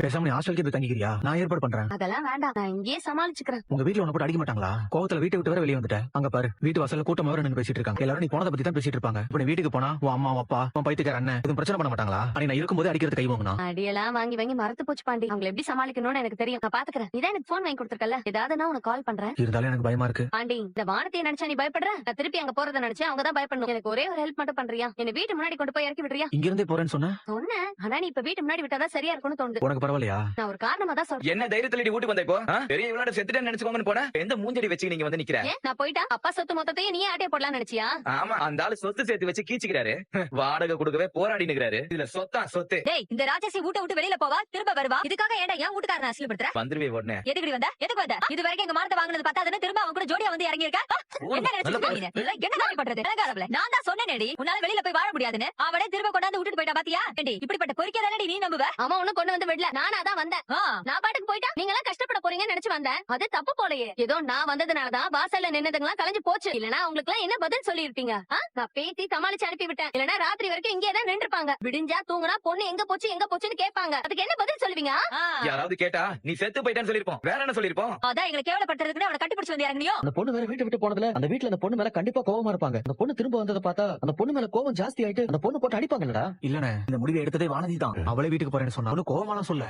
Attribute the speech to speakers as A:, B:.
A: பேசாம நீ ஹாஸ்டலுக்கு போய் தங்கிக்கிறியா? நான் ஏற்பாடு பண்றேன்.
B: அதெல்லாம் வேண்டாம், நான் இங்கேயே சமாளிச்சுக்கிறேன்.
A: உங்க வீட்டுல உன்ன போட்டு அடிக்க மாட்டாங்களா? கோவத்துல வீட்டை விட்டு வர வெளியே வந்துட்டேன். அங்க பாரு, வீட்டு வாசல்ல கூட்டமா நின்னு பேசிட்டு இருக்காங்க. எல்லாரும் நீ போனதை பத்தி தான் பேசிட்டு இருப்பாங்க. இப்ப நீ வீட்டுக்கு போனா உன் அம்மா அப்பா உன் பைத்தியக்கார அண்ணன் எதுவும் பிரச்சனை பண்ண மாட்டாங்களா? அன்னைக்கு நான் இருக்கும்போது அடிக்கிறது கை வாங்கினா
B: அடியெல்லாம் வாங்கி வாங்கி மரத்து போச்சு பாண்டி. அவங்களை எப்படி சமாளிக்கணும்னு எனக்கு தெரியும், நான் பாத்துக்கிறேன். இதான் எனக்கு போன் வாங்கி கொடுத்துருக்கல, ஏதாவது நான் உனக்கு கால் பண்றேன்.
A: இருந்தாலும் எனக்கு பயமா இருக்கு.
B: பாண்டி, இந்த வானத்தையே நினைச்சா நீ பயப்படுற? நான் திருப்பி அங்க போறத நினைச்சேன், அவங்க தான் பயப்படணும். எனக்கு ஒரே ஒரு ஹெல்ப் மட்டும் பண்றியா? என்ன வீட்டு முன்னாடி கொண்டு போய் இறக்கி விடுறியா?
A: இங்க இருந்தே போறேன்னு சொன்ன
B: சொன்னேன், ஆனா நீ இப்ப வீட்டு முன்னாடி விட்டாதான் சரியா இருக்கும்னு தோணுது.
A: உனக்கு பரவாயில்லையா?
B: நான் ஒரு காரணமா தான் சொல்றேன்.
C: என்ன தைரியத்துல நீ வீட்டுக்கு வந்த இப்போ? பெரிய விளையாட செத்துட்டேன்னு நினைச்சுக்கோங்கன்னு போன. எந்த மூஞ்சடி வச்சு நீங்க வந்து நிக்கிற?
B: ஏன் நான் போயிட்டா அப்பா சொத்து மொத்தத்தையும் நீயே ஆட்டே போடலாம்னு நினைச்சியா?
C: ஆமா, அந்த ஆளு சொத்து சேர்த்து வச்சு கீச்சிக்கிறாரு. வாடகை கொடுக்கவே போராடி நிக்கிறாரு. இதுல சொத்தா சொத்து.
D: டேய், இந்த ராட்சசி வீட்டை விட்டு வெளியில போவா, திரும்ப வருவா. இதுக்காக ஏன்டா என் வீட்டுக்காரனை அசிங்கப்படுத்துற?
C: வந்துருவே உடனே.
D: எதுக்கு வந்த? எதுக்கு வந்த? இது வரைக்கும் எங்க மானத்தை வாங்குனது பத்தாதுன்னு திரும்ப அவன் கூட ஜோடியா வந்து இறங்கி இருக்க. என்ன நினைச்சிட்டு நீ? இல்ல, என்ன காப்பி பண்றது? அழகாரவளே, நான் தான் சொன்னேனேடி, உன்னால வெளியில போய் வாழ முடியாதுன்னு. அவனே திரும்ப கொண்டாந்து விட்டுட்டு போயிட்டா பாத்தியா? ஏண்டி, இப்படிப்பட்ட பொறுக்கியதானடி நீ நம்புவ?
B: அவன் ஒண்ணு கொண்டு வந்து விடல, நானா தான் வந்தேன். நான் பாட்டுக்கு போயிட்டா நீங்க எல்லாம் கஷ்டப்பட போறீங்கன்னு நினைச்சு வந்தேன். அது தப்பு போலயே. ஏதோ நான் வந்ததுனாலதான் வாசல்ல நின்னதுங்களாம் கலைஞ்சு போச்சு. இல்லனா உங்களுக்கு எல்லாம் என்ன பதில் சொல்லி இருப்பீங்க? நான் பேத்தி சமாளிச்சு அனுப்பி விட்டேன். இல்லனா ராத்திரி வரைக்கும் இங்கே தான் நின்றுப்பாங்க. விடிஞ்சா தூங்குனா பொண்ணு எங்க போச்சுன்னு கேட்பாங்க. அதுக்கு என்ன பதில் சொல்லுவீங்க?
C: யாராவது கேட்டா நீ செத்து போயிட்டான்னு சொல்லிருப்போம். வேற என்ன சொல்லிருப்போம்?
D: அதான் எங்களை கேவலப்படுத்துறதுக்கு அவனை கட்டிப்பிடிச்சு வந்து இறங்கினியோ.
A: அந்த பொண்ணு வேற வீட்டை விட்டு போனதுல அந்த வீட்டுல அந்த பொண்ணு மேல கண்டிப்பா கோவமா இருப்பாங்க. அந்த பொண்ணு திரும்ப வந்ததை பார்த்தா அந்த பொண்ணு மேல கோவம் ஜாஸ்தி ஆயிட்டு அந்த பொண்ணு போட்டு அடிப்பாங்கல்லடா. இல்லனே, இந்த முடிவை எடுத்ததே வானதி தான். அவளே வீட்டுக்கு போறேன்னு சொன்னா கோவமான சொல்ல